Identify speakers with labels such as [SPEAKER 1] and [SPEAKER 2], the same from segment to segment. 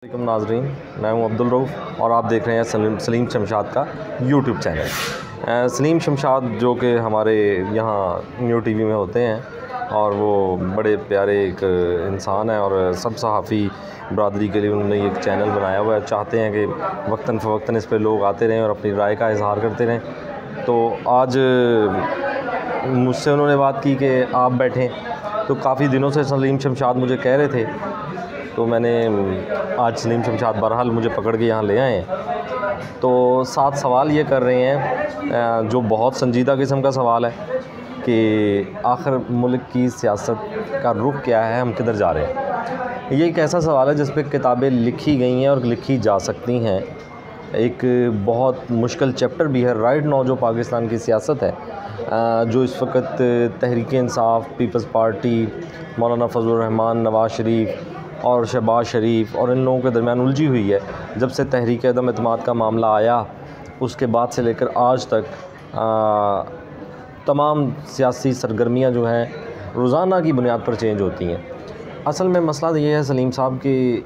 [SPEAKER 1] वालेकुम नाजरीन, मैं हूं अब्दुल रऊफ़ और आप देख रहे हैं सलीम शमशाद का यूट्यूब चैनल। सलीम शमशाद जो कि हमारे यहाँ न्यू टीवी में होते हैं और वो बड़े प्यारे एक इंसान है और सब सहाफ़ी बरदरी के लिए उन्होंने एक चैनल बनाया हुआ है। चाहते हैं कि वक्तन फ़वक्तन इस पर लोग आते रहें और अपनी राय का इज़हार करते रहें। तो आज मुझसे उन्होंने बात की कि आप बैठें, तो काफ़ी दिनों से सलीम शमशाद मुझे कह रहे थे, तो मैंने आज सलीम शमशाद बहरहाल मुझे पकड़ के यहाँ ले आए हैं। तो 7 सवाल ये कर रहे हैं जो बहुत संजीदा किस्म का सवाल है कि आखिर मुल्क की सियासत का रुख क्या है, हम किधर जा रहे हैं। ये एक ऐसा सवाल है जिस पे किताबें लिखी गई हैं और लिखी जा सकती हैं। एक बहुत मुश्किल चैप्टर भी है राइट नाउ जो पाकिस्तान की सियासत है, जो इस वक्त तहरीक इंसाफ, पीपल्स पार्टी, मौलाना फजलुर रहमान, नवाज़ शरीफ और शहबाज शरीफ और इन लोगों के दरमियान उलझी हुई है। जब से तहरीक अदम एतमाद का मामला आया उसके बाद से लेकर आज तक तमाम सियासी सरगर्मियाँ जो हैं रोज़ाना की बुनियाद पर चेंज होती हैं। असल में मसला ये है सलीम साहब कि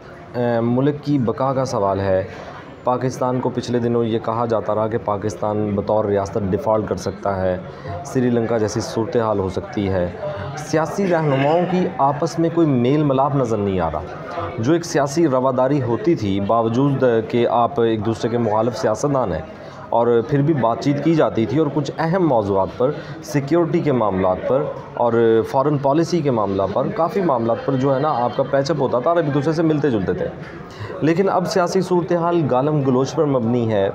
[SPEAKER 1] मुल्क की बका का सवाल है। पाकिस्तान को पिछले दिनों ये कहा जाता रहा कि पाकिस्तान बतौर रियासत डिफ़ॉल्ट कर सकता है, श्रीलंका जैसी सूरत हाल हो सकती है। सियासी रहनुमाओं की आपस में कोई मेल मिलाप नज़र नहीं आ रहा। जो एक सियासी रवादारी होती थी बावजूद कि आप एक दूसरे के मुखालिफ सियासतदान हैं और फिर भी बातचीत की जाती थी और कुछ अहम मौज़ूआत पर, सिक्योरिटी के मामलात पर और फ़ॉरेन पॉलिसी के मामला पर, काफ़ी मामलात पर जो है ना आपका पैचअप होता था और एक दूसरे से मिलते जुलते थे। लेकिन अब सियासी सूरत हाल गालम गलोच पर मबनी है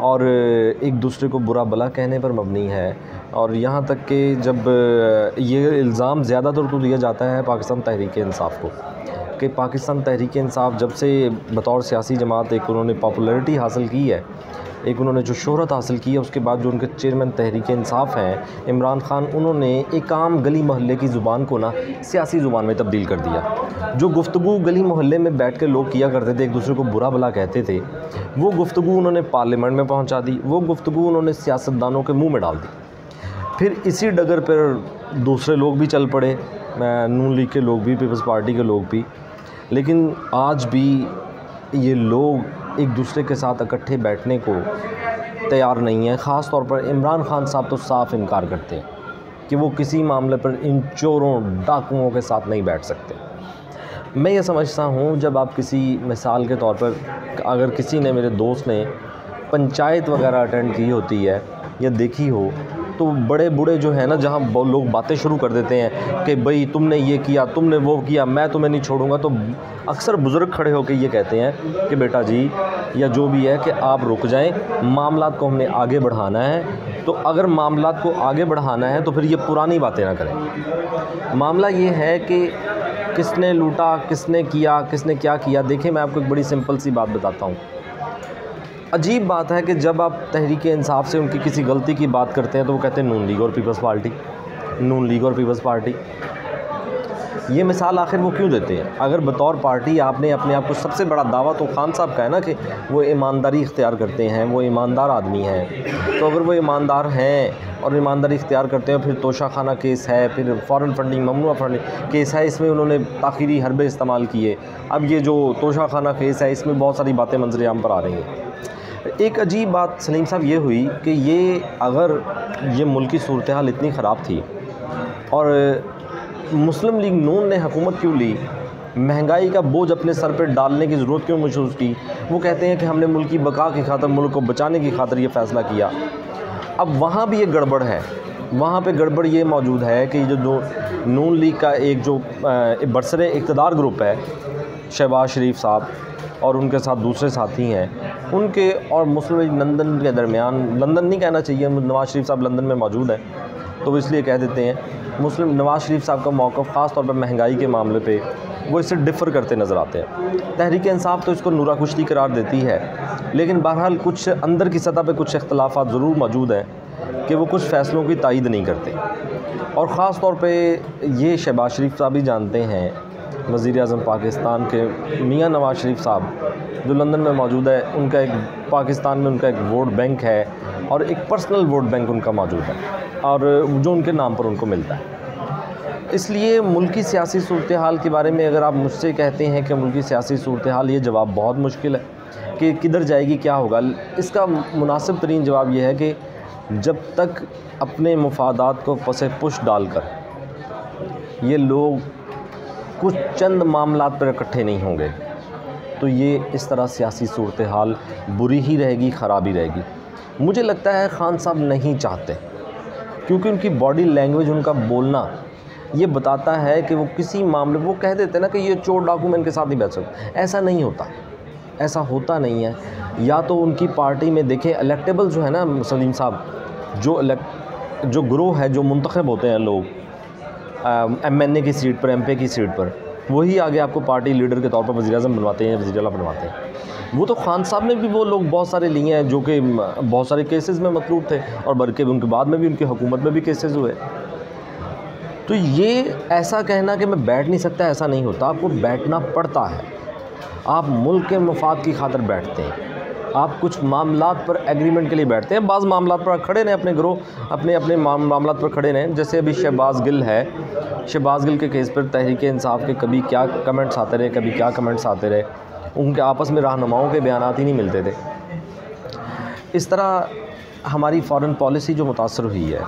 [SPEAKER 1] और एक दूसरे को बुरा भला कहने पर मबनी है। और यहाँ तक कि जब ये इल्ज़ाम ज़्यादातर तो दिया जाता है पाकिस्तान तहरीक इंसाफ को कि पाकिस्तान तहरीक इंसाफ जब से बतौर सियासी जमात एक उन्होंने पॉपुलैरिटी हासिल की है, एक उन्होंने जो शोहरत हासिल की है, उसके बाद जो उनके चेयरमैन तहरीक इंसाफ हैं इमरान ख़ान, उन्होंने एक आम गली मोहल्ले की ज़ुबान को ना सियासी ज़ुबान में तब्दील कर दिया। जो गुफ्तगू गली मोहल्ले में बैठ के लोग किया करते थे, एक दूसरे को बुरा भला कहते थे, वो गुफ्तगू उन्होंने पार्लियामेंट में पहुँचा दी, वो गुफ्तगू उन्होंने सियासतदानों के मुँह में डाल दी। फिर इसी डगर पर दूसरे लोग भी चल पड़े, नून लीग के लोग भी, पीपल्स पार्टी के लोग भी। लेकिन आज भी ये लोग एक दूसरे के साथ इकट्ठे बैठने को तैयार नहीं हैं। ख़ास तौर पर इमरान ख़ान साहब तो साफ़ इनकार करते हैं कि वो किसी मामले पर इन चोरों डाकुओं के साथ नहीं बैठ सकते। मैं ये समझता हूँ जब आप किसी मिसाल के तौर पर अगर किसी ने, मेरे दोस्त ने पंचायत वगैरह अटेंड की होती है या देखी हो, तो बड़े बूढ़े जो है ना, जहाँ लोग बातें शुरू कर देते हैं कि भाई तुमने ये किया, तुमने वो किया, मैं तुम्हें नहीं छोड़ूंगा, तो अक्सर बुज़ुर्ग खड़े होकर ये कहते हैं कि बेटा जी या जो भी है कि आप रुक जाएं, मामलात को हमने आगे बढ़ाना है। तो अगर मामलात को आगे बढ़ाना है तो फिर ये पुरानी बातें ना करें। मामला ये है कि किसने लूटा, किसने किया, किसने क्या किया। देखिए मैं आपको एक बड़ी सिंपल सी बात बताता हूँ। अजीब बात है कि जब आप तहरीक इंसाफ से उनकी किसी गलती की बात करते हैं तो वो कहते हैं नून लीग और पीपल्स पार्टी, नून लीग और पीपल्स पार्टी। ये मिसाल आखिर वो क्यों देते हैं? अगर बतौर पार्टी आपने अपने आप को, सबसे बड़ा दावा तो खान साहब का है ना कि वो ईमानदारी इख्तियार करते हैं, वो ईमानदार आदमी हैं। तो अगर वो ईमानदार हैं और ईमानदारी इख्तियार करते हैं, फिर तोशा खाना केस है, फिर फ़ॉरेन फंडिंग, ममनुआ फंडिंग केस है, इसमें उन्होंने ताख़ीरी हरबे इस्तेमाल किए। अब ये जो तोशा खाना केस है, इसमें बहुत सारी बातें मंजर आम पर आ रही हैं। एक अजीब बात सलीम साहब ये हुई कि ये अगर ये मुल्क की सूरत हाल इतनी ख़राब थी और मुस्लिम लीग नून ने हुकूमत क्यों ली, महंगाई का बोझ अपने सर पर डालने की ज़रूरत क्यों महसूस की, वो कहते हैं कि हमने मुल्क की बका की खातिर, मुल्क को बचाने की खातिर ये फ़ैसला किया। अब वहाँ भी एक गड़बड़ है। वहाँ पे गड़बड़ ये मौजूद है कि जो नून लीग का एक जो बरसरे इक़्तिदार ग्रुप है, शहबाज शरीफ साहब और उनके साथ दूसरे साथी हैं, उनके और मुस्लिम लीग लंदन के दरमियान, लंदन नहीं कहना चाहिए, नवाज़ शरीफ साहब लंदन में मौजूद हैं तो इसलिए कह देते हैं, मुस्लिम नवाज़ शरीफ साहब का मौक़िफ़ ख़ास तौर पर महंगाई के मामले पे वो इससे डिफ़र करते नज़र आते हैं। तहरीक इंसाफ तो इसको नूरा कुश्ती करार देती है, लेकिन बहरहाल कुछ अंदर की सतह पे कुछ इख्तलाफात ज़रूर मौजूद हैं कि वो कुछ फ़ैसलों की तायद नहीं करते। और ख़ास तौर पे ये शहबाज शरीफ साहब भी जानते हैं, वज़ीर आज़म पाकिस्तान के मियाँ नवाज़ शरीफ साहब जो लंदन में मौजूद है, उनका एक पाकिस्तान में उनका एक वोट बैंक है और एक पर्सनल वोट बैंक उनका मौजूद है और जो उनके नाम पर उनको मिलता है। इसलिए मुल्की सियासी सूरत हाल के बारे में अगर आप मुझसे कहते हैं कि मुल्की सियासी सूरत हाल, ये जवाब बहुत मुश्किल है कि किधर जाएगी, क्या होगा। इसका मुनासिब तरीन जवाब यह है कि जब तक अपने मुफादात को पसे पुश डालकर ये लोग कुछ चंद मामलात पर इकट्ठे नहीं होंगे तो ये इस तरह सियासी सूरत हाल बुरी ही रहेगी, ख़राब ही रहेगी। मुझे लगता है खान साहब नहीं चाहते, क्योंकि उनकी बॉडी लैंग्वेज, उनका बोलना ये बताता है कि वो किसी मामले, वो कह देते हैं ना कि ये चोर डाकू मैं इनके साथ नहीं बैठ सकता। ऐसा नहीं होता, ऐसा होता नहीं है। या तो उनकी पार्टी में देखें इलेक्टेबल जो है ना सलीम साहब, जो ग्रोह है, जो मुंतखब होते हैं लोग MNA की सीट पर, MP की सीट पर, वही आगे आपको पार्टी लीडर के तौर पर वज़ीर-ए-आज़म बनवाते हैं, वज़ीर आला बनवाते हैं। वो तो खान साहब ने भी वो लोग बहुत सारे लिए हैं जो कि बहुत सारे केसेस में मतलूब थे, और बल्कि उनके बाद में भी उनकी हुकूमत में भी केसेस हुए। तो ये ऐसा कहना कि मैं बैठ नहीं सकता, ऐसा नहीं होता। आपको बैठना पड़ता है। आप मुल्क के मफाद की खातिर बैठते हैं, आप कुछ मामलात पर एग्रीमेंट के लिए बैठते हैं। बाज़ मामलात पर खड़े रहें, अपने ग्रोह अपने मामलात पर खड़े रहें। जैसे अभी शहबाज़ गिल है, शहबाज़ गिल के केस पर तहरीक इंसाफ के कभी क्या कमेंट्स आते रहे, कभी क्या कमेंट्स आते रहे, उनके आपस में रहनुमाओं के बयानात ही नहीं मिलते थे। इस तरह हमारी फ़ॉरेन पॉलिसी जो मुतासर हुई है,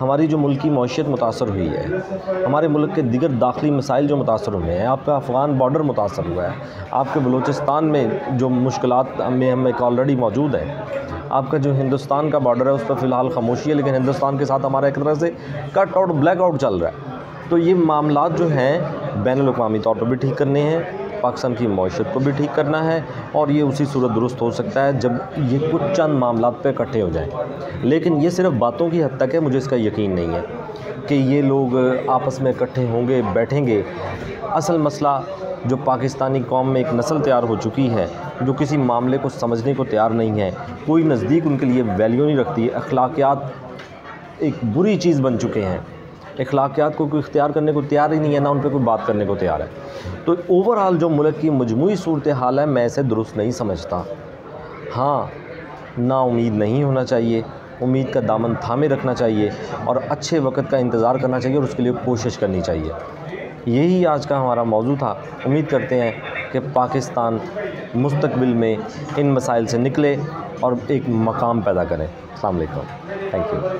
[SPEAKER 1] हमारी जो मुल्क की मईशत मुतासर हुई है, हमारे मुल्क के दिगर दाखिली मसाइल जो मुतासर हुए हैं, आपका अफ़गान बॉर्डर मुतासर हुआ है, आपके बलूचिस्तान में जो मुश्किलात में हम एक ऑलरेडी मौजूद है, आपका जो हिंदुस्तान का बॉर्डर है उस पर फ़िलहाल खामोशी है, लेकिन हिंदुस्तान के साथ हमारा एक तरह से कट आउट, ब्लैक आउट चल रहा है। तो ये मामलात जो हैं बैनुल-अक़वामी तौर पर भी ठीक करने हैं, पाकिस्तान की मईशत को भी ठीक करना है, और ये उसी सूरत दुरुस्त हो सकता है जब ये कुछ चंद मामलात पे इकट्ठे हो जाएं। लेकिन ये सिर्फ बातों की हद तक है, मुझे इसका यकीन नहीं है कि ये लोग आपस में इकट्ठे होंगे, बैठेंगे। असल मसला जो पाकिस्तानी कौम में एक नस्ल तैयार हो चुकी है जो किसी मामले को समझने को तैयार नहीं है, कोई नज़दीक उनके लिए वैल्यू नहीं रखती, अखलाकियात एक बुरी चीज़ बन चुके हैं, अखलाकियात को कोई इख्तियार करने को तैयार ही नहीं है, ना उन पर कोई बात करने को तैयार है। तो ओवरऑल जो मुल्क की मजमूई सूरत हाल है, मैं इसे दुरुस्त नहीं समझता। हाँ, ना उम्मीद नहीं होना चाहिए, उम्मीद का दामन थामे रखना चाहिए और अच्छे वक्त का इंतज़ार करना चाहिए और उसके लिए कोशिश करनी चाहिए। यही आज का हमारा मौजू था। उम्मीद करते हैं कि पाकिस्तान मुस्तकबिल में इन मसाइल से निकले और एक मकाम पैदा करें। अस्सलाम वालेकुम, थैंक यू।